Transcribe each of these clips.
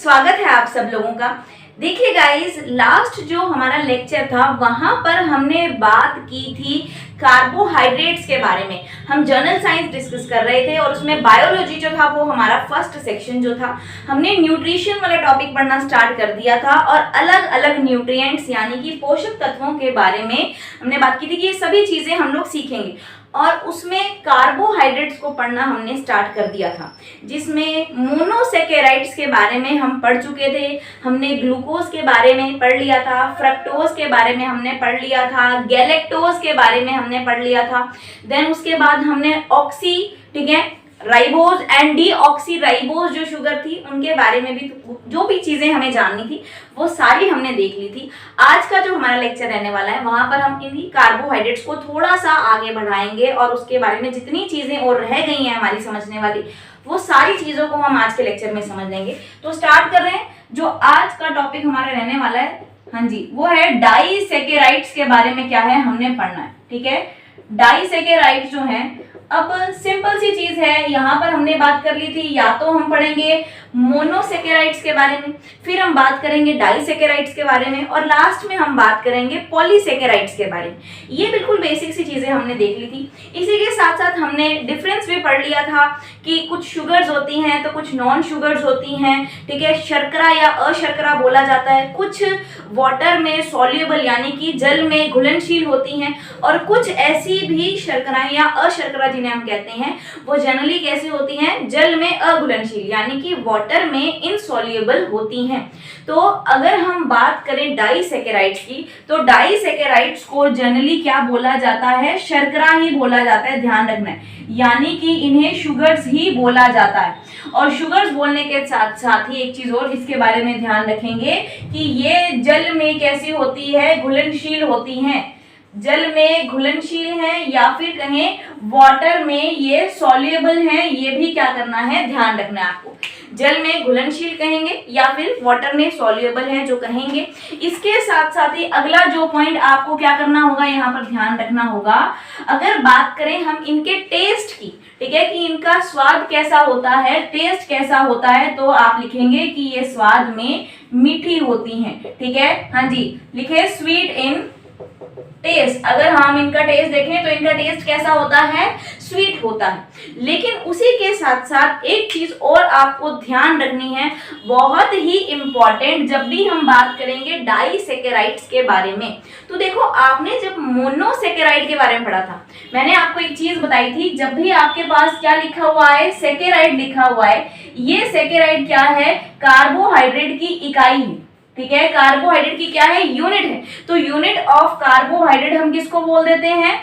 स्वागत है आप सब लोगों का। देखिए गाइस, लास्ट जो हमारा लेक्चर था वहां पर हमने बात की थी कार्बोहाइड्रेट्स के बारे में। हम जर्नल साइंस डिस्कस कर रहे थे और उसमें बायोलॉजी जो था वो हमारा फर्स्ट सेक्शन जो था, हमने न्यूट्रिशन वाला टॉपिक पढ़ना स्टार्ट कर दिया था और अलग अलग न्यूट्रिएंट्स यानी कि पोषक तत्वों के बारे में हमने बात की थी कि ये सभी चीजें हम लोग सीखेंगे। और उसमें कार्बोहाइड्रेट्स को पढ़ना हमने स्टार्ट कर दिया था, जिसमें मोनोसेकेराइड्स के बारे में हम पढ़ चुके थे। हमने ग्लूकोज के बारे में पढ़ लिया था, फ्रक्टोज के बारे में हमने पढ़ लिया था, गैलेक्टोज के बारे में हमने पढ़ लिया था। देन उसके बाद हमने ऑक्सी, ठीक है, राइबोज एंड डीऑक्सीराइबोज जो शुगर थी उनके बारे में भी जो भी चीजें हमें जाननी थी वो सारी हमने देख ली थी। आज का जो हमारा लेक्चर रहने वाला है वहां पर हम इन्हीं कार्बोहाइड्रेट्स को थोड़ा सा आगे बढ़ाएंगे और उसके बारे में जितनी चीजें और रह गई हैं हमारी समझने वाली वो सारी चीजों को हम आज के लेक्चर में समझ लेंगे। तो स्टार्ट कर रहे हैं। जो आज का टॉपिक हमारा रहने वाला है, हाँ जी, वो है डाइसेकेराइड्स के बारे में क्या है हमने पढ़ना है। ठीक है, डाइसेकेराइड्स जो है, अब सिंपल सी चीज है, यहाँ पर हमने बात कर ली थी, या तो हम पढ़ेंगे मोनोसेकेराइड्स के बारे में, फिर हम बात करेंगे डाइसेकेराइड्स के बारे में और लास्ट में हम बात करेंगे पॉलीसेकेराइड्स के बारे में। ये बिल्कुल बेसिक सी चीजें हमने देख ली थी। इसी के साथ साथ हमने डिफरेंस भी पढ़ लिया था कि कुछ शुगर्स होती हैं तो कुछ नॉन शुगर्स होती हैं। ठीक है, शर्करा या अशर्करा बोला जाता है, कुछ वाटर में सॉल्युबल यानी कि जल में घुलनशील होती हैं और कुछ ऐसी भी शर्कराएं या अशर्करा जिन्हें हम कहते हैं वो जनरली कैसी होती हैं, जल में अघुलनशील यानी कि वाटर में इनसॉल्युबल होती हैं। तो अगर हम बात करें डाइसेकेराइड्स की, तो डाइसेकेराइड्स को जनरली क्या बोला जाता है, शर्करा ही बोला जाता है, ध्यान रखना है, यानी कि इन्हें शुगर्स ही बोला जाता है। और शुगर्स बोलने के साथ साथ ही एक चीज और इसके बारे में ध्यान रखेंगे कि ये जल में कैसी होती है, घुलनशील होती हैं, जल में घुलनशील हैं या फिर कहें वाटर में ये सॉल्युबल हैं। ये भी क्या करना है, ध्यान रखना है आपको, जल में घुलनशील कहेंगे या फिर वाटर में सॉल्युबल है जो कहेंगे। इसके साथ साथ ही अगला जो पॉइंट आपको क्या करना होगा, यहाँ पर ध्यान रखना होगा, अगर बात करें हम इनके टेस्ट की, ठीक है, कि इनका स्वाद कैसा होता है, टेस्ट कैसा होता है, तो आप लिखेंगे कि ये स्वाद में मीठी होती हैं। ठीक है, हाँ जी, लिखे स्वीट इन टेस्ट। अगर हम इनका टेस्ट देखें तो इनका टेस्ट कैसा होता है, स्वीट होता है। लेकिन उसी के साथ साथ एक चीज और आपको ध्यान रखनी है, बहुत ही इंपॉर्टेंट, जब भी हम बात करेंगे डाइसेकेराइड्स के बारे में। तो देखो, आपने जब मोनोसेकेराइड के बारे में पढ़ा था, मैंने आपको एक चीज बताई थी, जब भी आपके पास क्या लिखा हुआ है, सेकेराइड लिखा हुआ है, ये सेकेराइड क्या है, कार्बोहाइड्रेट की इकाई है। ठीक है, कार्बोहाइड्रेट की क्या है, यूनिट है। तो यूनिट ऑफ कार्बोहाइड्रेट हम किसको बोल देते हैं,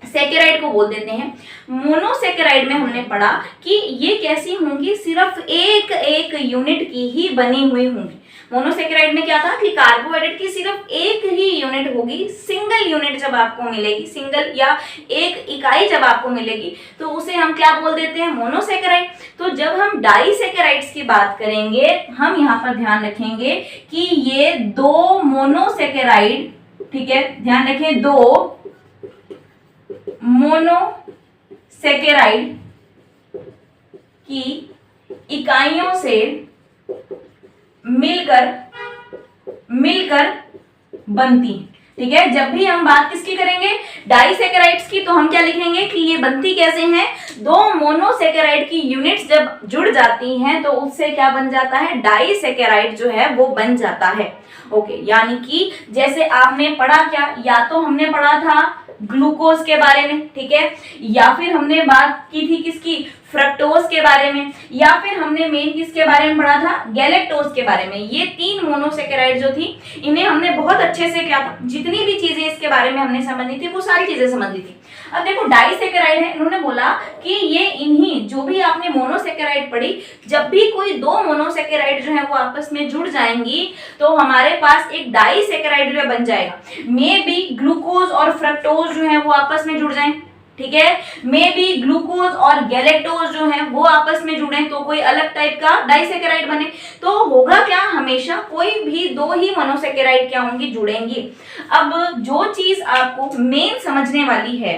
सेकेराइड को बोल देते हैं। मोनोसेकेराइड में हमने पढ़ा कि ये कैसी होंगी, सिर्फ एक एक यूनिट की ही बनी हुई होंगी। मोनोसेकेराइड में क्या था कि कार्बोहाइड्रेट की सिर्फ एक ही यूनिट होगी, सिंगल यूनिट जब आपको मिलेगी, सिंगल या एक इकाई जब आपको मिलेगी तो उसे हम क्या बोल देते हैं, मोनोसेकेराइड। तो जब हम डाइसेकेराइड्स की बात करेंगे, हम यहाँ पर ध्यान रखेंगे कि ये दो मोनोसेकेराइड, ठीक है, ध्यान रखें, दो मोनोसेकेराइड की इकाइयों से मिलकर बनती है। ठीक है, जब भी हम बात किसकी करेंगे, डाइसेकेराइड्स की, तो हम क्या लिखेंगे कि ये बनती कैसे हैं, दो मोनोसेकेराइड की यूनिट्स जब जुड़ जाती हैं तो उससे क्या बन जाता है, डाइसेकेराइड जो है वो बन जाता है। ओके, यानी कि जैसे आपने पढ़ा क्या, या तो हमने पढ़ा था ग्लूकोज के बारे में, ठीक है, या फिर हमने बात की थी किसकी, फ्रक्टोज के बारे में, या फिर हमने मेन किसके बारे में पढ़ा था, गैलेक्टोज के बारे में। ये तीन मोनोसेकेराइड जो थी, इन्हें हमने बहुत अच्छे से क्या था, जितनी भी चीजें इसके बारे में हमने समझनी थी वो सारी चीजें समझ ली थी। अब देखो, डाइसेकेराइड है, इन्होंने बोला कि ये इन्हीं, जो भी आपने मोनोसेकेराइड पढ़ी, जब भी कोई दो मोनोसेकेराइड जो है वो आपस में जुड़ जाएंगी तो हमारे पास एक डाइसेकेराइड जो बन जाएगा। मे बी ग्लूकोज और फ्रक्टोज जो है वो आपस में जुड़ जाएं, ठीक है, मे बी ग्लूकोज और गैलेक्टोज जो है वो आपस में जुड़े तो कोई अलग टाइप का डाइसेकेराइड बने। तो होगा क्या, हमेशा कोई भी दो ही मोनोसेकेराइड क्या होंगी, जुड़ेंगी। अब जो चीज आपको मेन समझने वाली है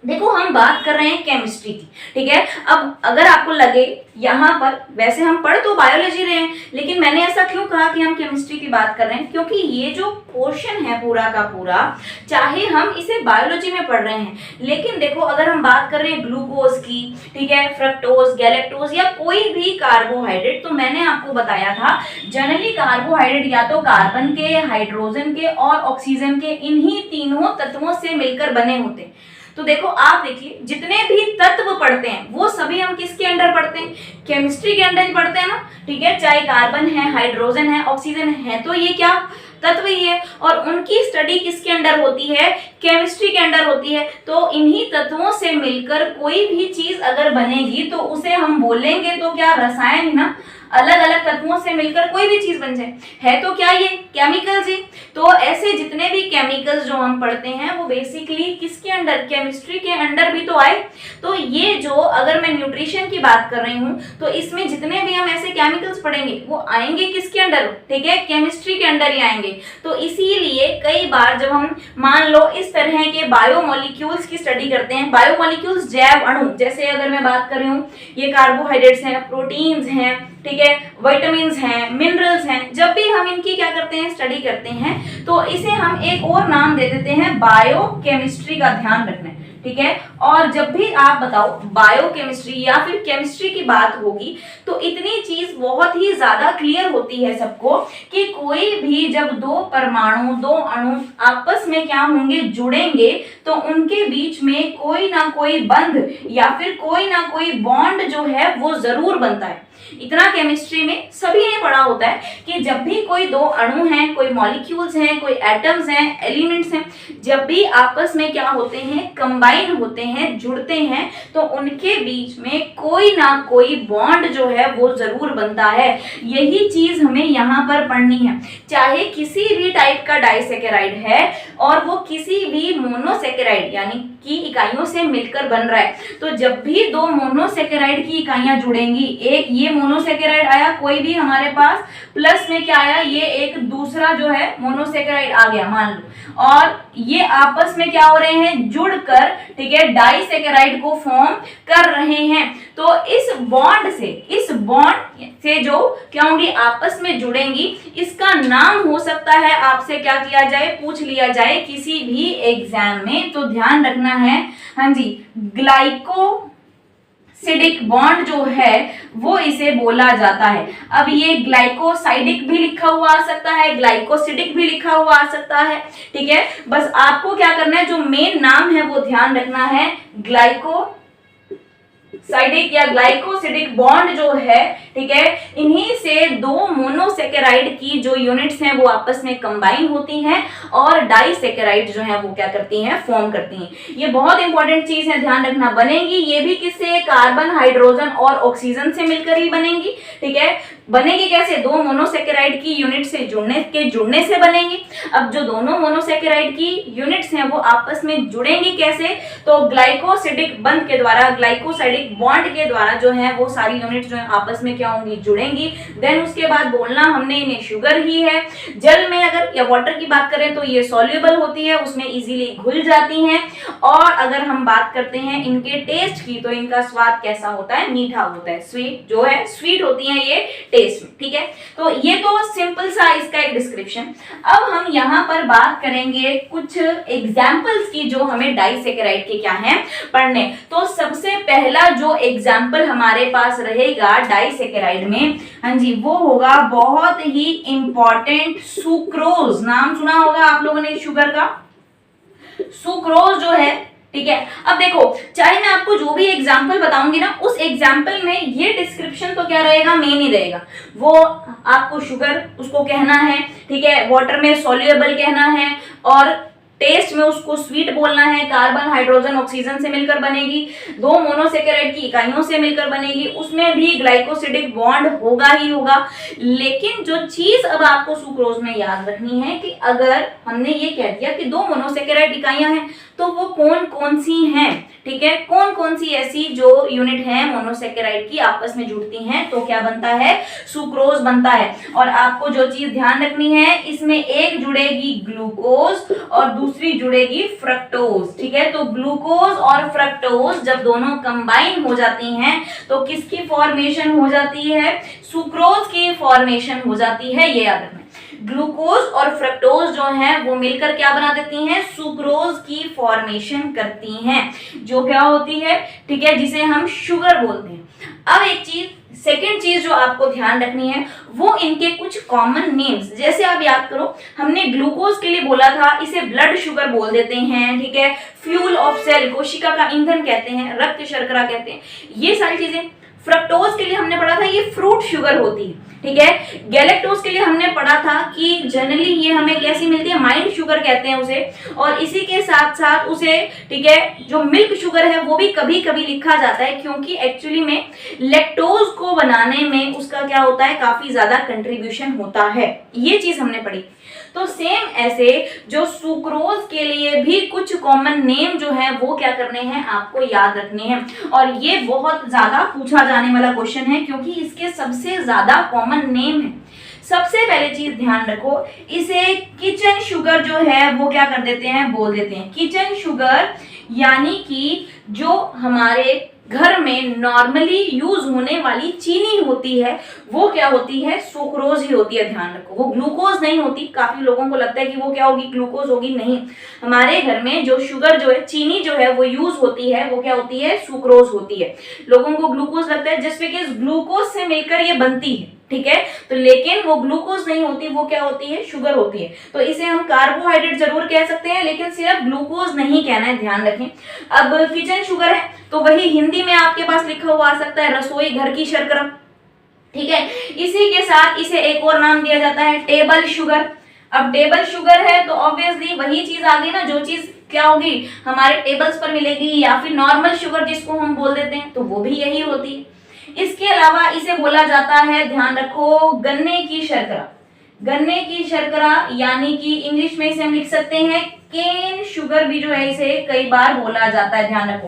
देखो हम बात कर रहे हैं केमिस्ट्री की, ठीक है। अब अगर आपको लगे यहाँ पर, वैसे हम पढ़ तो बायोलॉजी रहे हैं, लेकिन मैंने ऐसा क्यों कहा कि हम केमिस्ट्री की बात कर रहे हैं, क्योंकि ये जो पोर्शन है पूरा का पूरा, चाहे हम इसे बायोलॉजी में पढ़ रहे हैं, लेकिन देखो अगर हम बात कर रहे हैं ग्लूकोज की, ठीक है, फ्रक्टोज, गैलेक्टोज या कोई भी कार्बोहाइड्रेट, तो मैंने आपको बताया था जनरली कार्बोहाइड्रेट या तो कार्बन के, हाइड्रोजन के और ऑक्सीजन के, इन्हीं तीनों तत्वों से मिलकर बने होते हैं। तो देखो आप देखिए जितने भी तत्व पढ़ते हैं वो सभी हम किसके अंडर पढ़ते हैं, केमिस्ट्री के अंडर ही पढ़ते हैं ना, ठीक है। चाहे कार्बन है, हाइड्रोजन है, ऑक्सीजन है, तो ये क्या तत्व ही है, और उनकी स्टडी किसके अंडर होती है, केमिस्ट्री के अंडर होती है। तो इन्हीं तत्वों से मिलकर कोई भी चीज अगर बनेगी तो उसे हम बोलेंगे तो क्या, रसायन ही ना। अलग अलग तत्वों से मिलकर कोई भी चीज बन जाए, है तो क्या ये केमिकल्स ही। तो ऐसे जितने भी केमिकल्स जो हम पढ़ते हैं वो बेसिकली किसके अंडर, केमिस्ट्री के अंडर भी तो आए। तो ये जो, अगर मैं न्यूट्रिशन की बात कर रही हूँ तो इसमें जितने भी हम ऐसे केमिकल्स पढ़ेंगे वो आएंगे किसके अंडर, ठीक है, केमिस्ट्री के अंडर ही आएंगे। तो इसीलिए कई बार जब हम मान लो इस तरह के बायोमोलिक्यूल्स की स्टडी करते हैं, बायोमोलिक्यूल्स जैव अणु, जैसे अगर मैं बात कर रही हूँ ये कार्बोहाइड्रेट्स हैं, प्रोटीन्स हैं, ठीक है, विटामिन्स हैं, मिनरल्स हैं, जब भी हम इनकी क्या करते हैं, स्टडी करते हैं, तो इसे हम एक और नाम दे देते हैं बायोकेमिस्ट्री का ध्यान रखना है, ठीक है। और जब भी आप बताओ बायोकेमिस्ट्री या फिर केमिस्ट्री की बात होगी तो इतनी चीज बहुत ही ज्यादा क्लियर होती है सबको कि कोई भी जब दो परमाणु, दो अणु आपस में क्या होंगे, जुड़ेंगे, तो उनके बीच में कोई ना कोई बंध या फिर कोई ना कोई बॉन्ड जो है वो जरूर बनता है। इतना केमिस्ट्री में सभी ने पढ़ा होता है कि जब भी कोई दो अणु हैं, कोई मॉलिक्यूल्स हैं, कोई एटम्स हैं, एलिमेंट्स हैं, जब भी आपस में क्या होते हैं, कंबाइन होते हैं, जुड़ते हैं, तो उनके बीच में कोई ना कोई बॉन्ड जो है वो जरूर बनता है। यही चीज हमें यहाँ पर पढ़नी है। चाहे किसी भी टाइप का डाइसेकेराइड है और वो किसी भी मोनोसेकेराइड यानी की इकाइयों से मिलकर बन रहा है, तो जब भी दो मोनोसेकेराइड की इकाइयां जुड़ेंगी, एक ये मोनोसेकेराइड आया कोई भी हमारे पास, प्लस में क्या आया, ये एक दूसरा जो है मोनोसेकेराइड आ गया मान लो, और ये आपस में क्या हो रहे हैं, जुड़कर, ठीक है, डाइसेकेराइड को फॉर्म कर रहे हैं। तो इस बॉन्ड से जो क्या होंगी, आपस में जुड़ेंगी, इसका नाम हो सकता है आपसे क्या किया जाए, पूछ लिया जाए किसी भी एग्जाम में, तो ध्यान रखना है। हाँ जी, ग्लाइकोसिडिक बॉन्ड जो है वो इसे बोला जाता है। अब ये ग्लाइकोसाइडिक भी लिखा हुआ आ सकता है, ग्लाइकोसिडिक भी लिखा हुआ आ सकता है, ठीक है। बस आपको क्या करना है, जो मेन नाम है वो ध्यान रखना है, ग्लाइकोसाइडिक या ग्लाइकोसिडिक बॉन्ड जो है, ठीक है, इन्हीं से दो मोनोसेकेराइड की जो यूनिट्स हैं वो आपस में कंबाइन होती हैं और डाइसेकेराइड जो है वो क्या करती हैं, फॉर्म करती हैं। ये बहुत इंपॉर्टेंट चीज है, ध्यान रखना। बनेंगी ये भी किससे, कार्बन, हाइड्रोजन और ऑक्सीजन से मिलकर ही बनेंगी, ठीक है। बनेगी कैसे, दो मोनोसेकेराइड की यूनिट से जुड़ने से बनेंगी। अब जो दोनों मोनोसेकेराइड की यूनिट्स हैं वो आपस में जुड़ेंगी कैसे, तो ग्लाइकोसिडिक बंध के द्वारा, ग्लाइकोसाइडिक बॉन्ड के द्वारा जो है वो सारी यूनिट जो है आपस में क्या होंगी, जुड़ेंगी। देन उसके बाद बोलना हमने इन्हें शुगर ही है। जल में अगर या वाटर की बात करें तो ये सॉल्युबल होती है, उसमें इजीली घुल जाती हैं। और अगर हम बात करते हैं इनके टेस्ट की तो इनका स्वाद कैसा होता है, मीठा होता है, स्वीट जो है, स्वीट होती है ये टेस्ट में, ठीक है। तो ये तो सिंपल सा इसका एक डिस्क्रिप्शन। अब हम यहाँ पर बात करेंगे कुछ एग्जाम्पल्स की जो हमें डाइसेकेराइड के क्या है पढ़ने। तो सबसे पहला जो एग्जाम्पल हमारे पास रहेगा डाइसेकेराइड में, हाँ जी, वो होगा बहुत ही इंपॉर्टेंट सुक्रोज। नाम सुना होगा आप लोगों ने शुगर का, सुक्रोज जो है, ठीक है। अब देखो, चाहे मैं आपको जो भी एग्जाम्पल बताऊंगी ना, उस एग्जाम्पल में ये डिस्क्रिप्शन तो क्या रहेगा, मेन ही रहेगा। वो आपको शुगर उसको कहना है, ठीक है, वाटर में सॉल्युबल कहना है, और टेस्ट में उसको स्वीट बोलना है। कार्बन, हाइड्रोजन, ऑक्सीजन से मिलकर बनेगी, दो मोनोसेकेराइड की इकाइयों से मिलकर बनेगी, उसमें भी ग्लाइकोसिडिक बॉन्ड होगा ही होगा। लेकिन जो चीज अब आपको सुक्रोज में याद रखनी है कि अगर हमने ये कह दिया कि दो मोनोसेकेराइड इकाइयां हैं, तो वो कौन कौन सी हैं, ठीक है, कौन कौन सी ऐसी जो यूनिट है मोनोसेकेराइड की आपस में जुड़ती हैं तो क्या बनता है, सुक्रोज बनता है। और आपको जो चीज ध्यान रखनी है, इसमें एक जुड़ेगी ग्लूकोज और दूसरी जुड़ेगी फ्रक्टोज, ठीक है। तो ग्लूकोज और फ्रक्टोज जब दोनों कंबाइन हो जाती हैं तो किसकी फॉर्मेशन हो जाती है, सुक्रोज की फॉर्मेशन हो जाती है। ये याद रखना, ग्लूकोज और फ्रक्टोज जो हैं वो मिलकर क्या बना देती हैं, सुक्रोज की फॉर्मेशन करती हैं, जो क्या होती है, ठीक है, जिसे हम शुगर बोलते हैं। अब एक चीज, सेकेंड चीज जो आपको ध्यान रखनी है वो इनके कुछ कॉमन नेम्स, जैसे आप याद करो हमने ग्लूकोज के लिए बोला था इसे ब्लड शुगर बोल देते हैं, ठीक है, फ्यूल ऑफ सेल, कोशिका का ईंधन कहते हैं, रक्त शर्करा कहते हैं, ये सारी चीजें। फ्रक्टोज के लिए हमने पढ़ा था ये फ्रूट शुगर होती है, ठीक है। गैलेक्टोज के लिए हमने पढ़ा था कि जनरली ये हमें कैसी मिलती है, माइल्ड शुगर कहते हैं उसे, और इसी के साथ साथ उसे, ठीक है, जो मिल्क शुगर है वो भी कभी कभी लिखा जाता है, क्योंकि एक्चुअली में लैक्टोज को बनाने में उसका क्या होता है, काफी ज्यादा कंट्रीब्यूशन होता है, ये चीज हमने पढ़ी। तो सेम ऐसे जो सुक्रोज के लिए भी कुछ कॉमन नेम जो है वो क्या करने हैं, आपको याद रखने हैं। और ये बहुत ज्यादा पूछा जाने वाला क्वेश्चन है क्योंकि इसके सबसे ज्यादा कॉमन नेम है। सबसे पहले चीज ध्यान रखो, इसे किचन शुगर जो है वो क्या कर देते हैं, बोल देते हैं किचन शुगर, यानी कि जो हमारे घर में नॉर्मली यूज होने वाली चीनी होती है वो क्या होती है, सुक्रोज ही होती है। ध्यान रखो, वो ग्लूकोज नहीं होती। काफी लोगों को लगता है कि वो क्या होगी, ग्लूकोज होगी, नहीं। हमारे घर में जो शुगर जो है, चीनी जो है वो यूज होती है, वो क्या होती है, सुक्रोज होती है। लोगों को ग्लूकोज लगता है जिस बिकॉज ग्लूकोज से मिलकर ये बनती है, ठीक है, तो लेकिन वो ग्लूकोज नहीं होती, वो क्या होती है, शुगर होती है। तो इसे हम कार्बोहाइड्रेट जरूर कह सकते हैं, लेकिन सिर्फ ग्लूकोज नहीं कहना है, ध्यान रखें। अब किचन शुगर है तो वही हिंदी में आपके पास लिखा हुआ आ सकता है रसोई घर की शर्करा, ठीक है। इसी के साथ इसे एक और नाम दिया जाता है टेबल शुगर। अब टेबल शुगर है तो ऑब्वियसली वही चीज आ गई ना, जो चीज क्या होगी हमारे टेबल्स पर मिलेगी, या फिर नॉर्मल शुगर जिसको हम बोल देते हैं, तो वो भी यही होती है। इसके अलावा इसे बोला जाता है, ध्यान रखो, गन्ने की शर्करा। गन्ने की शर्करा यानी कि इंग्लिश में इसे हम लिख सकते हैं केन शुगर, भी जो है इसे कई बार बोला जाता है। ध्यान रखो,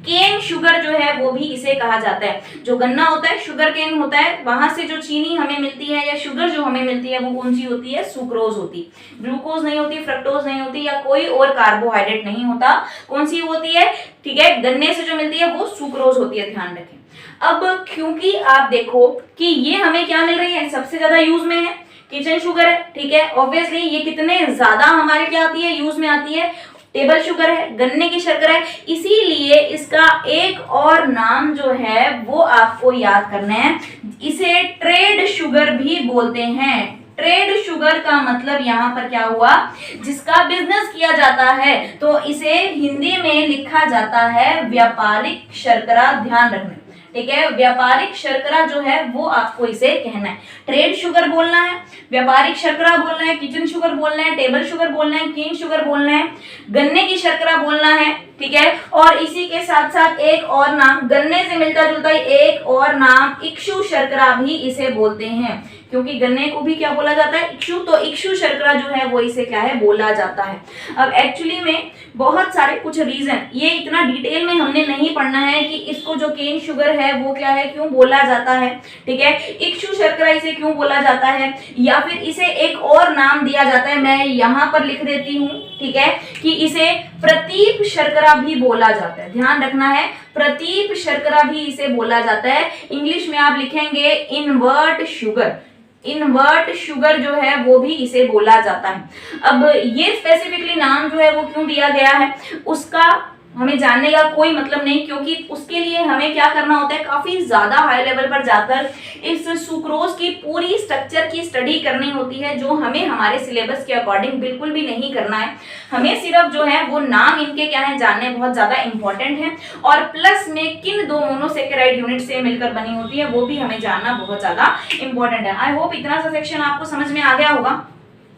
केन शुगर जो है वो भी इसे कहा जाता है। जो गन्ना होता है, शुगर केन होता है, वहां से जो चीनी हमें मिलती है या शुगर जो हमें मिलती है वो कौन सी होती है, सुक्रोज होती, ग्लूकोज नहीं होती, फ्रक्टोज नहीं होती, या कोई और कार्बोहाइड्रेट नहीं होता। कौन सी होती है, ठीक है, गन्ने से जो मिलती है वो सुक्रोज होती है, ध्यान रखें। अब क्योंकि आप देखो कि ये हमें क्या मिल रही है, सबसे ज्यादा यूज में है किचन शुगर है, ठीक है, ऑब्वियसली ये कितने ज्यादा हमारे क्या आती है, यूज में आती है, टेबल शुगर है, गन्ने की शर्करा है, इसीलिए इसका एक और नाम जो है वो आपको याद करना है, इसे ट्रेड शुगर भी बोलते हैं। ट्रेड शुगर का मतलब यहाँ पर क्या हुआ, जिसका बिजनेस किया जाता है, तो इसे हिंदी में लिखा जाता है व्यापारिक शर्करा, ध्यान रखना, ठीक है। व्यापारिक शर्करा जो है वो आपको इसे कहना है, ट्रेड शुगर बोलना है, व्यापारिक शर्करा बोलना है, किचन शुगर बोलना है, टेबल शुगर बोलना है, केन शुगर बोलना है, गन्ने की शर्करा बोलना है, ठीक है। और इसी के साथ साथ एक और नाम, गन्ने से मिलता जुलता ही एक और नाम, इक्षु शर्करा भी इसे बोलते हैं, क्योंकि गन्ने को भी क्या बोला जाता है, इक्षु, तो इक्षु शर्करा जो है वो इसे क्या है, बोला जाता है। अब एक्चुअली में बहुत सारे कुछ रीजन, ये इतना डिटेल में हमने नहीं पढ़ना है कि इसको जो केन शुगर है वो क्या है, क्यों बोला जाता है, ठीक है, इक्षु शर्करा इसे क्यों बोला जाता है, या फिर इसे एक और नाम दिया जाता है, मैं यहाँ पर लिख देती हूँ, ठीक है, कि इसे प्रतीप शर्करा भी बोला जाता है। ध्यान रखना है, प्रतीप शर्करा भी इसे बोला जाता है। इंग्लिश में आप लिखेंगे इनवर्ट शुगर, इनवर्ट शुगर जो है वो भी इसे बोला जाता है। अब ये स्पेसिफिकली नाम जो है वो क्यों दिया गया है, उसका हमें जानने का कोई मतलब नहीं, क्योंकि उसके लिए हमें क्या करना होता है, काफी ज्यादा हाई लेवल पर जाकर इस सुक्रोज की पूरी स्ट्रक्चर की स्टडी करनी होती है, जो हमें हमारे सिलेबस के अकॉर्डिंग बिल्कुल भी नहीं करना है। हमें सिर्फ जो है वो नाम इनके क्या है जानने बहुत ज्यादा इंपॉर्टेंट है, और प्लस में किन दो मोनोसेकेराइड यूनिट से मिलकर बनी होती है वो भी हमें जानना बहुत ज्यादा इंपॉर्टेंट है। आई होप इतना सा सेक्शन आपको समझ में आ गया होगा।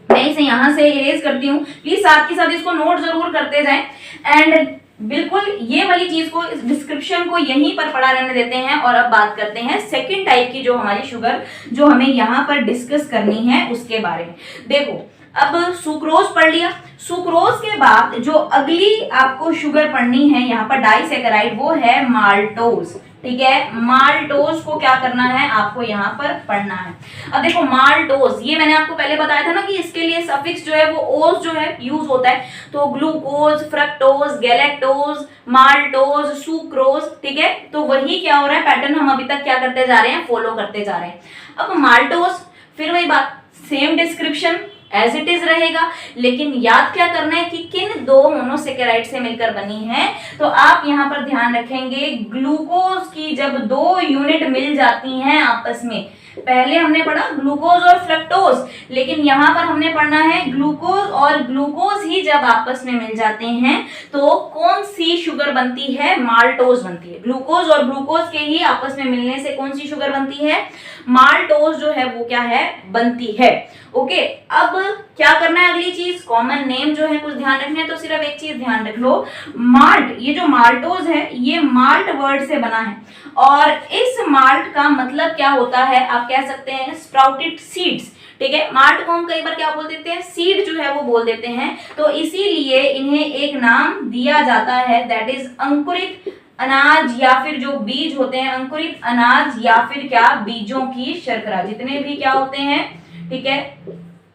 मैं इसे यहाँ से इरेज करती हूँ, प्लीज साथ के साथ इसको नोट जरूर करते जाएं, एंड बिल्कुल ये वाली चीज को, इस डिस्क्रिप्शन को यहीं पर पड़ा रहने देते हैं। और अब बात करते हैं सेकंड टाइप की जो हमारी शुगर जो हमें यहाँ पर डिस्कस करनी है उसके बारे में। देखो अब सुक्रोज पढ़ लिया। सुक्रोज के बाद जो अगली आपको शुगर पढ़नी है यहाँ पर डाइसैकेराइड, वो है माल्टोज। ठीक है, माल्टोज को क्या करना है आपको यहाँ पर पढ़ना है। अब देखो माल्टोज, ये मैंने आपको पहले बताया था ना कि इसके लिए सफिक्स जो है वो ओज जो है यूज होता है। तो glucose, fructose, galactose, maltose, sucrose. ठीक है, तो वही क्या हो रहा है, पैटर्न हम अभी तक क्या करते जा रहे हैं, फॉलो करते जा रहे हैं। अब माल्टोज, फिर वही बात, same description as it is रहेगा, लेकिन याद क्या करना है कि किन दो मोनोसेकेराइड से मिलकर बनी है। तो आप यहाँ पर ध्यान रखेंगे, ग्लूकोज की जब दो यूनिट मिल जाती हैं आपस में, पहले हमने पढ़ा ग्लूकोज और फ्रक्टोज, लेकिन यहाँ पर हमने पढ़ना है ग्लूकोज और ग्लूकोज ही जब आपस में मिल जाते हैं तो कौन सी शुगर बनती है, माल्टोज बनती है। ग्लूकोज और ग्लूकोज के ही आपस में मिलने से कौन सी शुगर बनती है, माल्टोज जो है वो क्या है, बनती है। ओके, अब क्या करना है, अगली चीज कॉमन नेम जो है कुछ ध्यान रखना है। तो सिर्फ एक चीज ध्यान रख लो, माल्ट, ये जो माल्टोज है ये माल्ट वर्ड से बना है, और इस माल्ट का मतलब क्या होता है, आप कह सकते हैं स्प्राउटेड सीड्स। ठीक है, माल्ट को हम कई बार क्या बोल देते हैं, सीड जो है वो बोल देते हैं। तो इसीलिए इन्हें एक नाम दिया जाता है, दैट इज अंकुरित अनाज, या फिर जो बीज होते हैं अंकुरित अनाज, या फिर क्या, बीजों की शर्करा। जितने भी क्या होते हैं, ठीक है,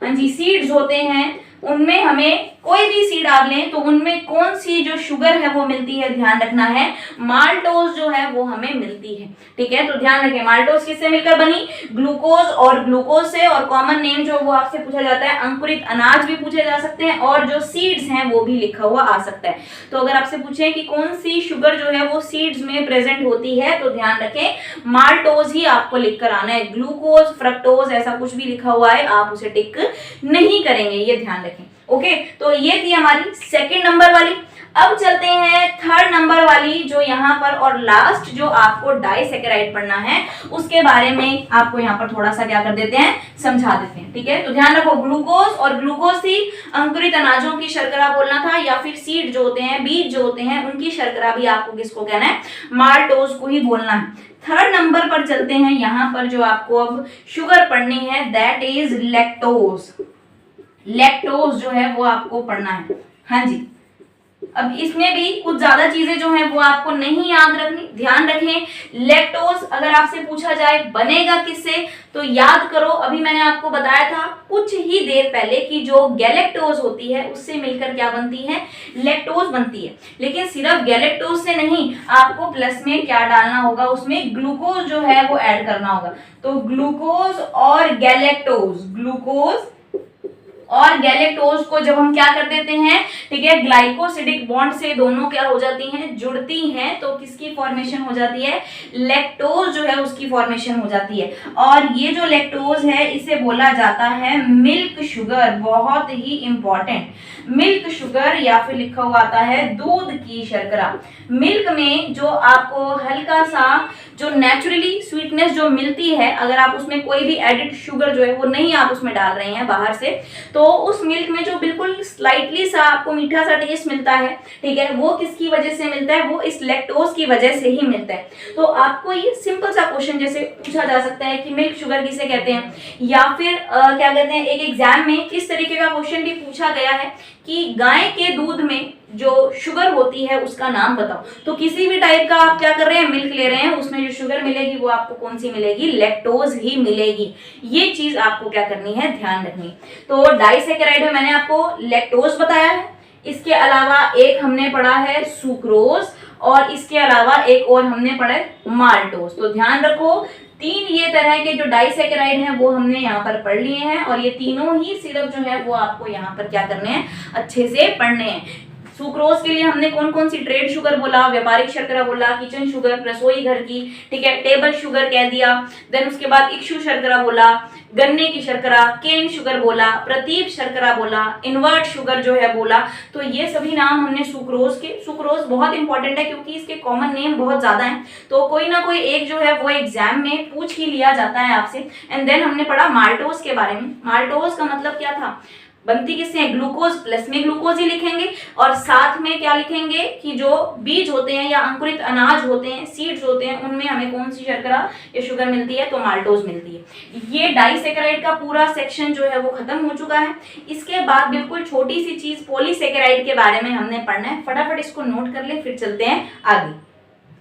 हाँ जी, सीड्स होते हैं, उनमें हमें कोई भी सीड आप लें तो उनमें कौन सी जो शुगर है वो मिलती है, ध्यान रखना है, माल्टोज जो है वो हमें मिलती है। ठीक है, तो ध्यान रखें, माल्टोज किससे मिलकर बनी, ग्लूकोज और ग्लूकोज से। और कॉमन नेम जो वो आपसे पूछा जाता है, अंकुरित अनाज भी पूछे जा सकते हैं, और जो सीड्स हैं वो भी लिखा हुआ आ सकता है। तो अगर आपसे पूछे कि कौन सी शुगर जो है वो सीड्स में प्रेजेंट होती है, तो ध्यान रखें माल्टोज ही आपको लिखकर आना है। ग्लूकोज, फ्रक्टोज ऐसा कुछ भी लिखा हुआ है आप उसे टिक नहीं करेंगे, ये ध्यान रखें। ओके, तो ये थी हमारी सेकंड नंबर वाली। अब चलते हैं थर्ड नंबर वाली, जो यहाँ पर और लास्ट जो आपको डाइसैकेराइड पढ़ना है उसके बारे में आपको यहाँ पर थोड़ा सा क्या कर देते हैं, समझा देते हैं। ठीक है, तो ध्यान रखो, ग्लूकोज और ग्लूकोज थी, अंकुरित अनाजों की शर्करा बोलना था, या फिर सीड जो होते हैं, बीज जो होते हैं, उनकी शर्करा भी आपको किसको कहना है, माल्टोज को ही बोलना है। थर्ड नंबर पर चलते हैं, यहाँ पर जो आपको अब शुगर पढ़नी है दैट इज लैक्टोज। लैक्टोज जो है वो आपको पढ़ना है। हाँ जी, अब इसमें भी कुछ ज्यादा चीजें जो हैं वो आपको नहीं याद रखनी, ध्यान रखें। लैक्टोज अगर आपसे पूछा जाए बनेगा किससे, तो याद करो, अभी मैंने आपको बताया था कुछ ही देर पहले कि जो गैलेक्टोज होती है उससे मिलकर क्या बनती है, लैक्टोज बनती है। लेकिन सिर्फ गैलेक्टोज से नहीं, आपको प्लस में क्या डालना होगा, उसमें ग्लूकोज जो है वो ऐड करना होगा। तो ग्लूकोज और गैलेक्टोज, ग्लूकोज और गैलेक्टोज को जब हम क्या कर देते हैं, ठीक है, ग्लाइकोसिडिक बॉन्ड से दोनों क्या हो जाती हैं, जुड़ती हैं, तो किसकी फॉर्मेशन हो जाती है, लैक्टोज जो है उसकी फॉर्मेशन हो जाती है। और ये जो लैक्टोज है इसे बोला जाता है मिल्क शुगर, बहुत ही इंपॉर्टेंट, मिल्क शुगर, या फिर लिखा हुआ आता है दूध की शर्करा। मिल्क में जो आपको हल्का सा जो नेचुरली स्वीटनेस जो मिलती है, अगर आप उसमें कोई भी एडिड शुगर जो है वो नहीं आप उसमें डाल रहे हैं बाहर से, तो उस मिल्क में जो बिल्कुल स्लाइटली सा आपको मीठा सा टेस्ट मिलता है, ठीक है, वो किसकी वजह से मिलता है, वो इस लैक्टोज की वजह से ही मिलता है। तो आपको ये सिंपल सा क्वेश्चन जैसे पूछा जा सकता है कि मिल्क शुगर किसे कहते हैं, या फिर क्या कहते हैं, एक एग्जाम में इस तरीके का क्वेश्चन भी पूछा गया है कि गाय के दूध में जो शुगर होती है उसका नाम बताओ। तो किसी भी टाइप का आप क्या कर रहे हैं, मिल्क ले रहे हैं, उसमें जो शुगर मिलेगी वो आपको कौन सी मिलेगी, लैक्टोज ही मिलेगी। ये चीज आपको क्या करनी है, ध्यान रखनी। तो डाइसैकेराइड में मैंने आपको लैक्टोज बताया है, इसके अलावा एक हमने पढ़ा है सुक्रोज, और इसके अलावा एक और हमने पढ़ा है माल्टोज। तो ध्यान रखो, तीन ये तरह के जो डाइसैकेराइड हैं वो हमने यहाँ पर पढ़ लिए हैं, और ये तीनों ही सिर्फ जो है वो आपको यहाँ पर क्या करने हैं, अच्छे से पढ़ने हैं। सुक्रोज के लिए हमने कौन कौन सी ट्रेड शुगर बोला, व्यापारिक शर्करा बोला, किचन शुगर रसोई घर की, ठीक है, टेबल शुगर कह दिया, देन उसके बाद इक्शु शर्करा बोला, गन्ने की शर्करा, केन शुगर बोला, प्रतीप शर्करा बोला, इन्वर्ट शुगर जो है बोला। तो ये सभी नाम हमने सुक्रोज के। सुक्रोज बहुत इंपॉर्टेंट है क्योंकि इसके कॉमन नेम बहुत ज्यादा हैं, तो कोई ना कोई एक जो है वो एग्जाम में पूछ ही लिया जाता है आपसे। एंड देन हमने पढ़ा माल्टोज के बारे में। माल्टोज का मतलब क्या था, बनती किससे है, ग्लूकोज, प्लस में ग्लूकोज ही लिखेंगे और साथ में क्या लिखेंगे कि जो बीज होते हैं या अंकुरित अनाज होते हैं, सीड्स होते हैं, उनमें हमें कौन सी शर्करा या शुगर मिलती है, तो माल्टोज मिलती है। ये डाइसेकेराइड का पूरा सेक्शन जो है वो खत्म हो चुका है। इसके बाद बिल्कुल छोटी सी चीज पॉलीसेकेराइड के बारे में हमने पढ़ना है, फटाफट इसको नोट कर ले, फिर चलते हैं आगे।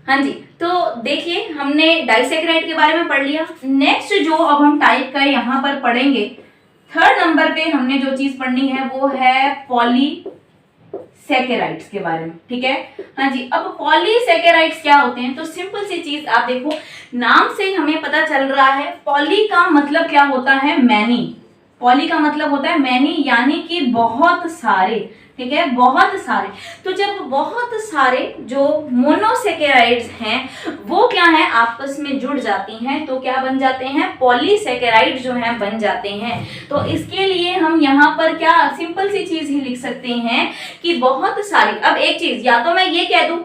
हाँ जी, तो देखिए हमने डाइसेकेराइड के बारे में पढ़ लिया। नेक्स्ट जो अब हम टाइप का यहाँ पर पढ़ेंगे, थर्ड नंबर पे हमने जो चीज पढ़नी है वो है पॉलीसेकेराइड्स के बारे में, ठीक है। हाँ जी, अब पॉलीसेकेराइड्स क्या होते हैं, तो सिंपल सी चीज आप देखो, नाम से हमें पता चल रहा है, पॉली का मतलब क्या होता है, मैनी। पॉली का मतलब होता है मैनी, यानी कि बहुत सारे, ठीक है, बहुत सारे। तो जब बहुत सारे जो मोनोसेकेराइड्स हैं वो क्या है, आपस में जुड़ जाती हैं, तो क्या बन जाते हैं, पॉलीसेकेराइड जो हैं बन जाते हैं। तो इसके लिए हम यहाँ पर क्या सिंपल सी चीज ही लिख सकते हैं कि बहुत सारी। अब एक चीज, या तो मैं ये कह दूं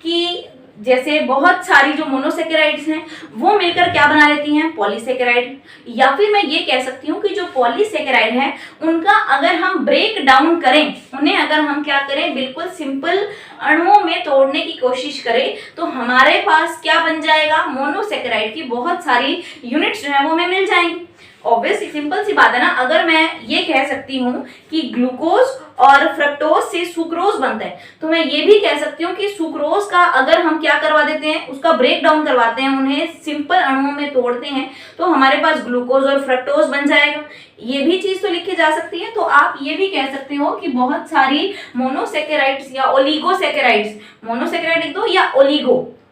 कि जैसे बहुत सारी जो मोनोसेकेराइड्स हैं वो मिलकर क्या बना लेती हैं, पॉलीसेकेराइड, या फिर मैं ये कह सकती हूँ कि जो पॉलीसेकेराइड है उनका अगर हम ब्रेक डाउन करें, उन्हें अगर हम क्या करें, बिल्कुल सिंपल अणुओं में तोड़ने की कोशिश करें, तो हमारे पास क्या बन जाएगा, मोनोसेकेराइड की बहुत सारी यूनिट्स जो है वो हमें मिल जाएंगी। ऑब्वियसली सिंपल सी बात है ना। अगर मैं ये कह सकती हूँ कि ग्लूकोज और फ्रक्टोज से सुक्रोज बनता है, तो मैं ये भी कह सकती हूँ कि सुक्रोज का अगर हम क्या करवा देते हैं, उसका ब्रेक डाउन करवाते हैं, उन्हें सिंपल अणुओं में तोड़ते हैं, तो हमारे पास ग्लूकोज और फ्रक्टोज बन जाएगा। ये भी चीज तो लिखी जा सकती है। तो आप ये भी कह सकते हो कि बहुत सारी मोनोसेकेराइड्स या ओलिगोसेकेराइड्स, मोनोसेकेराइड लिख दो या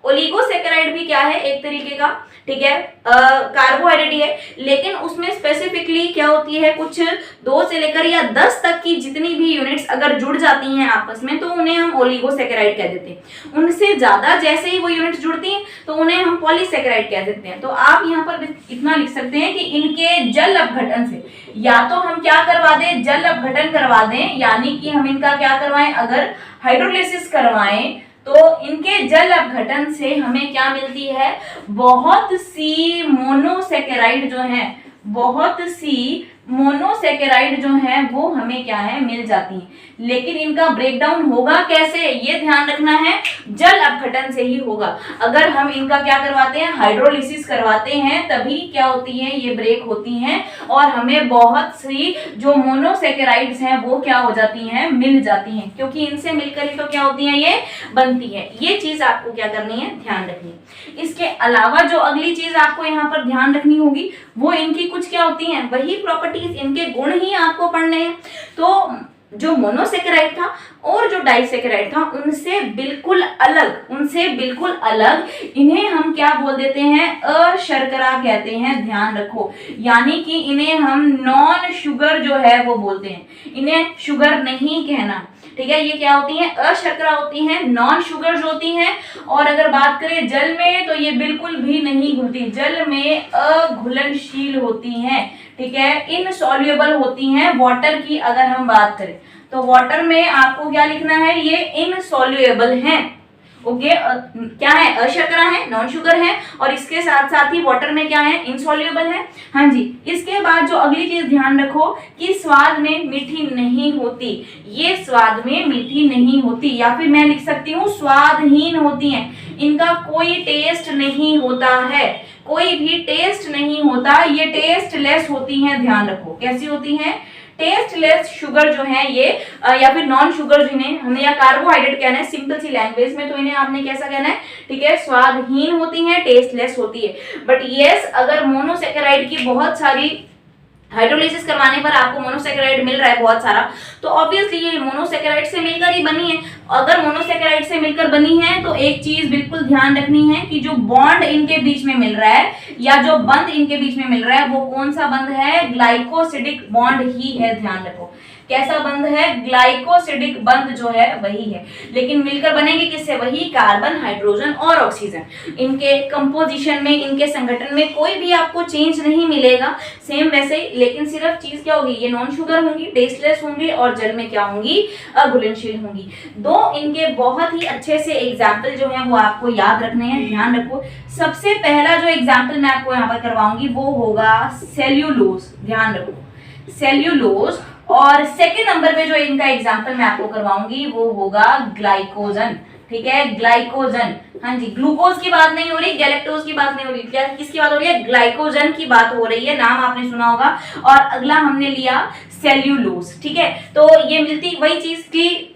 ओलिगोसेकेराइड भी क्या है, एक तरीके का, ठीक है, कार्बोहाइड्रेट है, लेकिन उसमें स्पेसिफिकली क्या होती है, कुछ 2 से लेकर या 10 तक की जितनी भी यूनिट्स अगर जुड़ जाती हैं आपस में, तो उन्हें हम ओलिगोसेकेराइड कह देते हैं। उनसे ज्यादा जैसे ही वो यूनिट्स जुड़ती हैं तो उन्हें हम पॉलीसेकेराइड कह देते हैं। तो आप यहाँ पर इतना लिख सकते हैं कि इनके जल अपघटन से, या तो हम क्या करवा दें, जल अपघटन करवा दें, यानी कि हम इनका क्या करवाएं, अगर हाइड्रोलिसिस करवाएं तो इनके जल अपघटन से हमें क्या मिलती है, बहुत सी मोनोसेकेराइड जो है, बहुत सी मोनोसेकेराइड जो है वो हमें क्या है, मिल जाती हैं। लेकिन इनका ब्रेकडाउन होगा कैसे, ये ध्यान रखना है, जल अपघटन से ही होगा। अगर हम इनका क्या करवाते हैं, हाइड्रोलिसिस करवाते हैं, तभी क्या होती है, ये ब्रेक होती हैं और हमें बहुत सी जो मोनोसेकेराइड्स हैं वो क्या हो जाती हैं, मिल जाती हैं, क्योंकि इनसे मिलकर ही तो क्या होती हैं, ये बनती है। ये चीज आपको क्या करनी है, ध्यान रखनी है। इसके अलावा जो अगली चीज आपको यहाँ पर ध्यान रखनी होगी वो इनकी कुछ क्या होती हैं, वही प्रॉपर्टीज, इनके गुण ही आपको पढ़ने हैं। तो जो मोनोसेकेराइड था और जो डाइसेकेराइड था उनसे बिल्कुल अलग इन्हें हम क्या बोल देते हैं, अशर्करा कहते हैं, ध्यान रखो। यानी कि इन्हें हम नॉन शुगर जो है वो बोलते हैं, इन्हें शुगर नहीं कहना, ठीक है। ये क्या होती हैं, अशर्करा होती हैं, नॉन शुगर होती हैं। और अगर बात करें जल में तो ये बिल्कुल भी नहीं घुलती, जल में अघुलनशील होती हैं, ठीक है, इनसॉल्युबल होती हैं। वाटर की अगर हम बात करें तो वाटर में आपको क्या लिखना है, ये इनसॉल्युबल हैं, ओके। क्या है, अशर्करा है, नॉन शुगर है, और इसके साथ साथ ही वाटर में क्या है, इनसॉल्युबल है। हाँ जी, इसके बाद जो अगली चीज ध्यान रखो कि स्वाद में मीठी नहीं होती, ये स्वाद में मीठी नहीं होती, या फिर मैं लिख सकती हूँ स्वादहीन होती हैं। इनका कोई टेस्ट नहीं होता है, कोई भी टेस्ट नहीं होता, ये टेस्टलेस होती हैं, ध्यान रखो। कैसी होती हैं, टेस्टलेस शुगर जो है ये, या फिर नॉन शुगर जिन्हें हमने, या कार्बोहाइड्रेट कहना है सिंपल सी लैंग्वेज में, तो इन्हें आपने कैसा कहना है, ठीक है, स्वादहीन होती हैं, टेस्टलेस होती है। बट यस, अगर मोनोसेकेराइड की बहुत सारी हाइड्रोलिसिस करवाने पर आपको मोनोसेकेराइड मिल रहा है बहुत सारा, तो ऑब्वियसली ये मोनोसेकेराइड से मिलकर ही बनी है। अगर मोनोसेकेराइड से मिलकर बनी है तो एक चीज बिल्कुल ध्यान रखनी है कि जो बॉन्ड इनके बीच में मिल रहा है या जो बंध इनके बीच में मिल रहा है वो कौन सा बंध है, ग्लाइकोसिडिक बॉन्ड ही है, ध्यान रखो। कैसा बंध है, ग्लाइकोसिडिक बंध जो है वही है। लेकिन मिलकर बनेंगे किससे, वही कार्बन, हाइड्रोजन और ऑक्सीजन। इनके कंपोजिशन में, इनके संगठन में कोई भी आपको चेंज नहीं मिलेगा, सेम वैसे ही। लेकिन सिर्फ चीज क्या होगी, ये नॉन शुगर होंगी, टेस्टलेस होंगी और जल में क्या होंगी, अघुलनशील होंगी। दो इनके बहुत ही अच्छे से एग्जाम्पल जो है वो आपको याद रखने हैं, ध्यान रखो। सबसे पहला जो एग्जाम्पल मैं आपको यहाँ पर करवाऊंगी वो होगा सेल्यूलोज, ध्यान रखो, सेल्यूलोज। और सेकेंड नंबर पे जो इनका एग्जाम्पल मैं आपको करवाऊंगी वो होगा ग्लाइकोजन। ठीक है, ग्लाइकोजन। हाँ जी, ग्लूकोज की बात नहीं हो रही, गैलेक्टोज की बात नहीं हो रही, क्या किसकी बात हो रही है? ग्लाइकोजन की बात हो रही है, नाम आपने सुना होगा। और अगला हमने लिया सेल्यूलोज। ठीक है, तो ये मिलती वही चीज की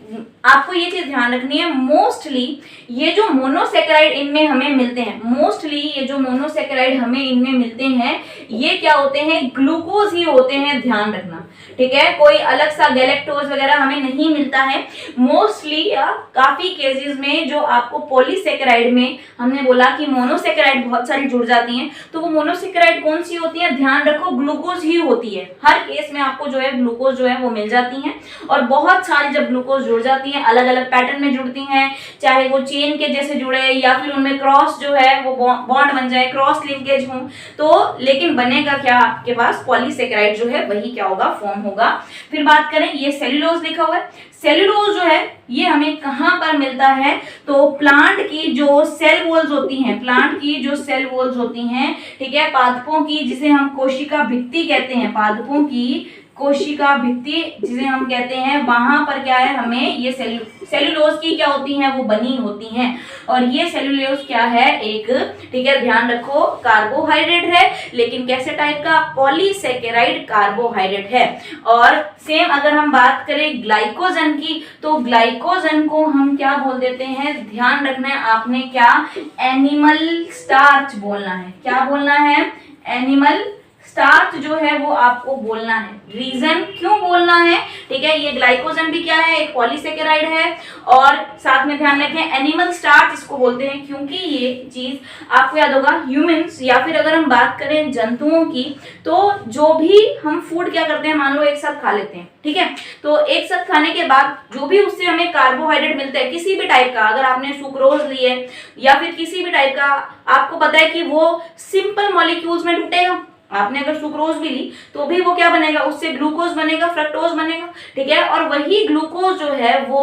आपको ये चीज ध्यान रखनी है, मोस्टली ये जो मोनोसेकेराइड इनमें हमें मिलते हैं, मोस्टली ये जो मोनोसेकेराइड हमें इनमें मिलते हैं ये क्या होते हैं? ग्लूकोज ही होते हैं, ध्यान रखना। ठीक है, कोई अलग सा गैलेक्टोज वगैरह हमें नहीं मिलता है मोस्टली, या काफी केसेस में जो आपको पॉलीसेकेराइड में हमने बोला कि मोनोसेकेराइड बहुत सारी जुड़ जाती हैं, तो वो मोनोसेकेराइड कौन सी होती है? ध्यान रखो, ग्लूकोज ही होती है। हर केस में आपको जो है ग्लूकोज जो है वो मिल जाती है। और बहुत सारी जब ग्लूकोज जुड़ जाती है, अलग अलग पैटर्न में जुड़ती हैं, चाहे वो चेन के जैसे जुड़े या फिर उनमें क्रॉस जो है वो बॉन्ड बन जाए, क्रॉस लिंकेज हो, तो लेकिन बनेगा क्या आपके पास? पॉलीसेकेराइड जो है वही क्या होगा? फॉर्म होगा। फिर बात करें, ये सेल्यूलोज लिखा हुआ है। सेल्यूलोज जो है ये हमें कहां पर मिलता है? तो प्लांट की जो सेल वॉल्स होती हैं, प्लांट की जो सेल वॉल्स होती हैं, ठीक है, पादपों की, जिसे हम कोशिका भित्ति कहते हैं, पादपों की कोशिका भित्ति जिसे हम कहते हैं, वहां पर क्या है? हमें ये सेल्यूलोज की क्या होती हैं? वो बनी होती हैं। और ये सेल्यूलोज क्या है? एक, ठीक है, ध्यान रखो, कार्बोहाइड्रेट है, लेकिन कैसे टाइप का? पॉलीसेकेराइड कार्बोहाइड्रेट है। और सेम अगर हम बात करें ग्लाइकोजन की, तो ग्लाइकोजन को हम क्या बोल देते हैं? ध्यान रखना है आपने, क्या? एनिमल स्टार्च बोलना है। क्या बोलना है? एनिमल स्टार्च जो है वो आपको बोलना है। रीजन क्यों बोलना है? ठीक है, ये ग्लाइकोजन भी क्या है? एक पॉलीसेकेराइड है। और साथ में ध्यान रखें, एनिमल स्टार्च इसको बोलते हैं क्योंकि ये चीज आपको याद होगा, ह्यूमंस या फिर अगर हम बात करें जंतुओं की, तो जो भी हम फूड क्या करते हैं, मान लो एक साथ खा लेते हैं, ठीक है, तो एक साथ खाने के बाद जो भी उससे हमें कार्बोहाइड्रेट मिलता है किसी भी टाइप का, अगर आपने सुक्रोज लिए या फिर किसी भी टाइप का, आपको पता है कि वो सिंपल मॉलिक्यूल्स में टूटेगा। आपने अगर सुक्रोज भी ली तो भी वो क्या बनेगा? उससे ग्लूकोज बनेगा, फ्रक्टोज बनेगा। ठीक है, और वही ग्लूकोज जो है वो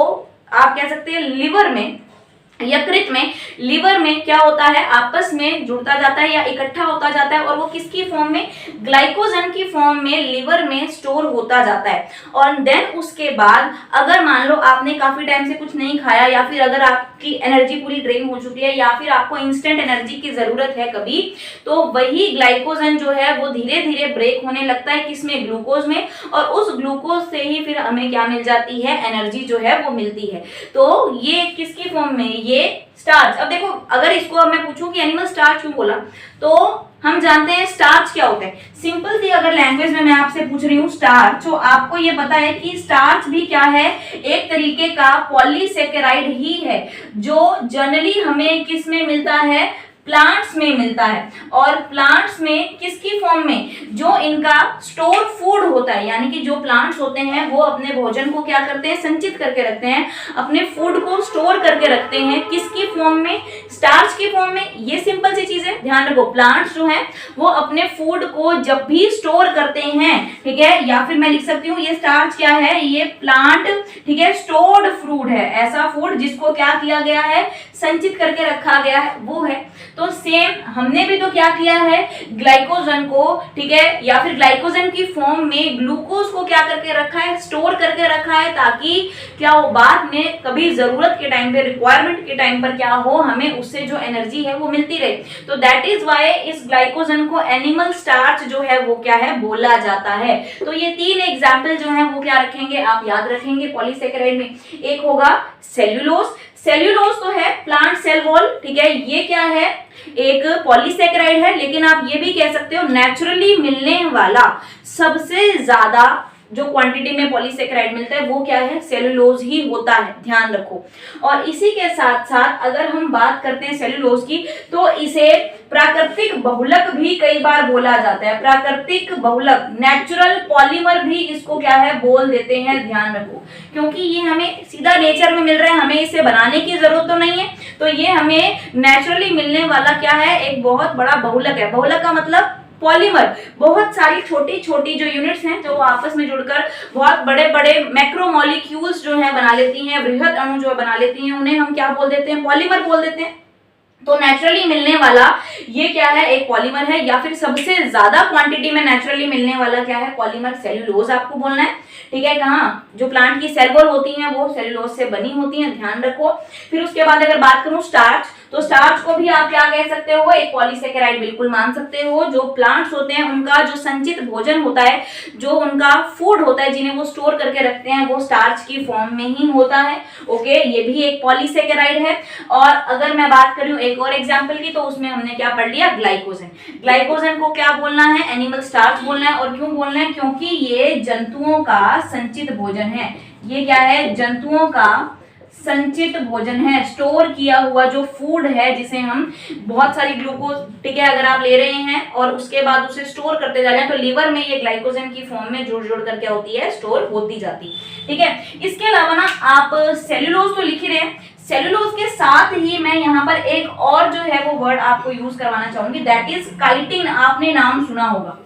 आप कह सकते हैं लिवर में, यकृत में, लिवर में क्या होता है? आपस में जुड़ता जाता है या इकट्ठा होता जाता है, और वो किसकी फॉर्म में? ग्लाइकोजन की फॉर्म में लिवर में स्टोर होता जाता है। और देन उसके बाद अगर मान लो आपने काफी टाइम से कुछ नहीं खाया, या फिर अगर आपकी एनर्जी पूरी ड्रेन हो चुकी है, या फिर आपको इंस्टेंट एनर्जी की जरूरत है कभी, तो वही ग्लाइकोजन जो है वो धीरे धीरे ब्रेक होने लगता है, किसमें? ग्लूकोज में। और उस ग्लूकोज से ही फिर हमें क्या मिल जाती है? एनर्जी जो है वो मिलती है। तो ये किसकी फॉर्म में? ये स्टार्च। अब देखो, अगर इसको मैं पूछूं कि एनिमल स्टार्च क्यों बोला, तो हम जानते हैं स्टार्च क्या होता है। सिंपल सी अगर लैंग्वेज में मैं आपसे पूछ रही हूँ स्टार्च, तो आपको ये पता है कि स्टार्च भी क्या है? एक तरीके का पॉलीसेकेराइड ही है, जो जनरली हमें किस में मिलता है? प्लांट्स में मिलता है। और प्लांट्स में किसकी फॉर्म में? जो इनका स्टोर फूड होता है, यानी कि जो प्लांट्स होते हैं वो अपने भोजन को क्या करते हैं? संचित करके रखते हैं, अपने फूड को स्टोर करके रखते हैं, किसकी फॉर्म में? स्टार्च की फॉर्म में। ये सिंपल सी चीज है, ध्यान रखो। प्लांट्स जो है वो अपने फूड को जब भी स्टोर करते हैं, ठीक है, या फिर मैं लिख सकती हूँ ये स्टार्च क्या है? ये प्लांट, ठीक है, स्टोर्ड फूड है, ऐसा फूड जिसको क्या किया गया है? संचित करके रखा गया है, वो है। तो सेम हमने भी तो क्या किया है? ग्लाइकोजन को, ठीक है, या फिर ग्लाइकोजन की फॉर्म में ग्लूकोज को क्या करके रखा है? स्टोर करके रखा है, ताकि क्या हो? बाद में कभी जरूरत के टाइम पे, रिक्वायरमेंट के टाइम पर क्या हो? हमें उससे जो एनर्जी है वो मिलती रहे। तो दैट इज वाई इस ग्लाइकोजन को एनिमल स्टार्च जो है वो क्या है? बोला जाता है। तो ये तीन एग्जाम्पल जो है वो क्या रखेंगे? आप याद रखेंगे पॉलीसेकेराइड में। एक होगा सेल्यूलोज। सेल्यूलोज तो है प्लांट सेल वॉल, ठीक है, ये क्या है? एक पॉलीसेकेराइड है, लेकिन आप ये भी कह सकते हो नेचुरली मिलने वाला सबसे ज्यादा जो क्वांटिटी में पॉलीसेकेराइड मिलता है वो क्या है? सेल्यूलोज ही होता है, ध्यान रखो। और इसी के साथ साथ अगर हम बात करते हैं सेल्यूलोज की, तो इसे प्राकृतिक बहुलक भी कई बार बोला जाता है। प्राकृतिक बहुलक, नेचुरल पॉलीमर भी इसको क्या है? बोल देते हैं, ध्यान रखो, क्योंकि ये हमें सीधा नेचर में मिल रहा है, हमें इसे बनाने की जरूरत तो नहीं है। तो ये हमें नेचुरली मिलने वाला क्या है? एक बहुत बड़ा बहुलक है। बहुलक का मतलब पॉलीमर, बहुत सारी छोटी छोटी जो यूनिट्स हैं जो आपस में जुड़कर बहुत बड़े बड़े मैक्रोमोलिक्यूल्स जो हैं बना लेती हैं, बृहद अणु जो बना लेती हैं, उन्हें हम क्या बोल देते हैं? पॉलीमर बोल देते हैं। तो नेचुरली मिलने वाला ये क्या है, एक पॉलीमर है, या फिर सबसे ज्यादा क्वांटिटी में नेचुरली मिलने वाला क्या है, पॉलीमर सेल्यूलोज आपको बोलना है। ठीक है, कहाँ जो प्लांट की सेल वॉल होती हैं वो सेल्यूलोज से बनी होती हैं, ध्यान रखो। फिर उसके बाद अगर बात करूं स्टार्च, तो स्टार्च को भी आप क्या कह सकते हो, एक पॉलीसेकेराइड बिल्कुल मान सकते हो। जो प्लांट्स होते हैं उनका जो संचित भोजन होता है, जो उनका फूड होता है, जिन्हें वो स्टोर करके रखते हैं, वो स्टार्च की फॉर्म में ही होता है। ओके, ये भी एक पॉलीसेकेराइड है। और अगर मैं बात करूं एक और एग्जांपल की, तो उसमें हमने क्या पढ़ लिया, ग्लाइकोजन। ग्लाइकोजन को क्या बोलना है, एनिमल स्टार्च बोलना है। और क्यों बोलना है, क्योंकि ये जंतुओं का संचित भोजन है। ये क्या है, जंतुओं का संचित भोजन है, स्टोर किया हुआ जो फूड है, जिसे हम बहुत सारी ग्लूकोज, ठीक है, अगर आप ले रहे हैं और उसके बाद उसे स्टोर करते जा रहे हैं, तो लीवर में ये ग्लाइकोजन की फॉर्म में जुड़ जुड़ कर क्या होती है, स्टोर होती जाती। ठीक है, इसके अलावा ना आप सेल्यूलोज तो लिख ही रहे हैं, सेल्यूलोज के साथ ही मैं यहाँ पर एक और जो है वो वर्ड आपको यूज करवाना चाहूंगी, दैट इज काइटिन। आपने नाम सुना होगा,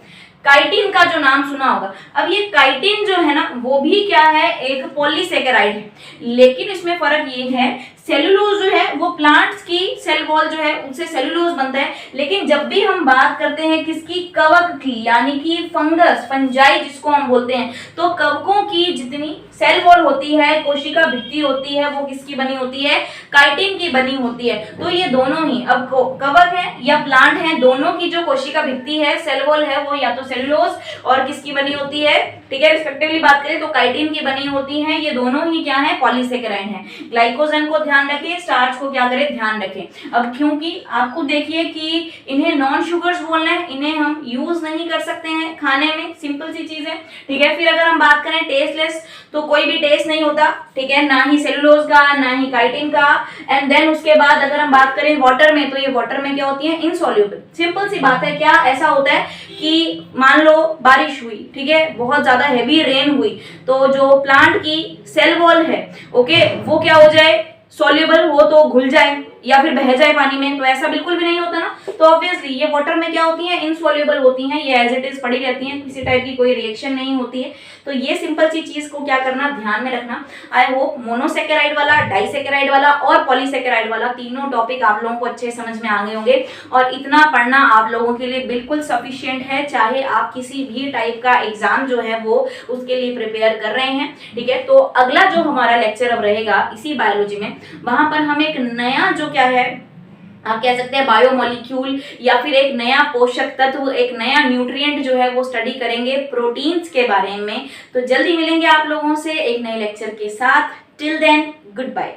काइटिन का जो नाम सुना होगा। अब ये काइटिन जो है ना, वो भी क्या है, एक पॉलीसेकेराइड है, लेकिन इसमें फर्क ये है, सेल्यूलोज जो है वो प्लांट्स की सेल वॉल जो है उनसे सेल्यूलोज बनता है, लेकिन जब भी हम बात करते हैं किसकी, कवक की, यानी कि फंगस, फंजाई जिसको हम बोलते हैं, तो कवकों की जितनी सेल वॉल होती है, कोशिका भित्ति होती है, वो किसकी बनी होती है, काइटिन की बनी होती है। तो ये दोनों ही, अब कवक है या प्लांट है, दोनों की जो कोशिका भित्ति है, सेल वॉल है, वो या तो सेल्यूलोज और किसकी बनी होती है, ठीक है, रिस्पेक्टिवली बात करें तो काइटिन की बनी होती है। ये दोनों ही क्या है, पॉलीसेकेराइड है। ग्लाइकोजन को ध्यान रखें, स्टार्च को क्या करें, ध्यान रखें। अब क्योंकि आपको देखिए कि इन्हें नॉन शुगर्स बोलना है, इन्हें हम यूज नहीं कर सकते हैं खाने में, सिंपल सी चीज है। ठीक है, फिर अगर हम बात करें टेस्टलेस, तो कोई भी टेस्ट नहीं होता, ठीक है, ना ही सेलुलोज का, ना ही काइटिन का। एंड देन उसके बाद अगर हम बात करें वाटर में, तो ये वाटर में क्या होती है, इनसॉल्युबल। सिंपल सी बात है, क्या ऐसा होता है कि मान लो बारिश हुई, ठीक है, बहुत ज्यादा हैवी रेन हुई, तो जो प्लांट की सेल वॉल है, ओके, वो क्या हो जाए, सॉल्युबल हो तो घुल जाए या फिर बह जाए पानी में, तो ऐसा बिल्कुल भी नहीं होता ना। तो ऑब्वियसली ये वाटर में क्या होती हैं, इनसॉल्युबल होती हैं, ये एज इट इज पड़ी रहती हैं, किसी टाइप की कोई रिएक्शन नहीं होती है। तो ये सिंपल सी चीज को क्या करना, ध्यान में रखना। आई होप मोनोसेकेराइड वाला, डाइसेकेराइड वाला और पॉलीसेकेराइड वाला तीनों टॉपिक आप लोगों को अच्छे समझ में आ गए होंगे, और इतना पढ़ना आप लोगों के लिए बिल्कुल सफिशिएंट है, चाहे आप किसी भी टाइप का एग्जाम जो है वो उसके लिए प्रिपेयर कर रहे हैं। ठीक है, तो अगला जो हमारा लेक्चर अब रहेगा इसी बायोलॉजी में, वहां पर हम एक नया जो क्या है, आप कह सकते हैं बायोमोलिक्यूल, या फिर एक नया पोषक तत्व, एक नया न्यूट्रिएंट जो है वो स्टडी करेंगे, प्रोटीन्स के बारे में। तो जल्दी मिलेंगे आप लोगों से एक नए लेक्चर के साथ। Till then, good bye.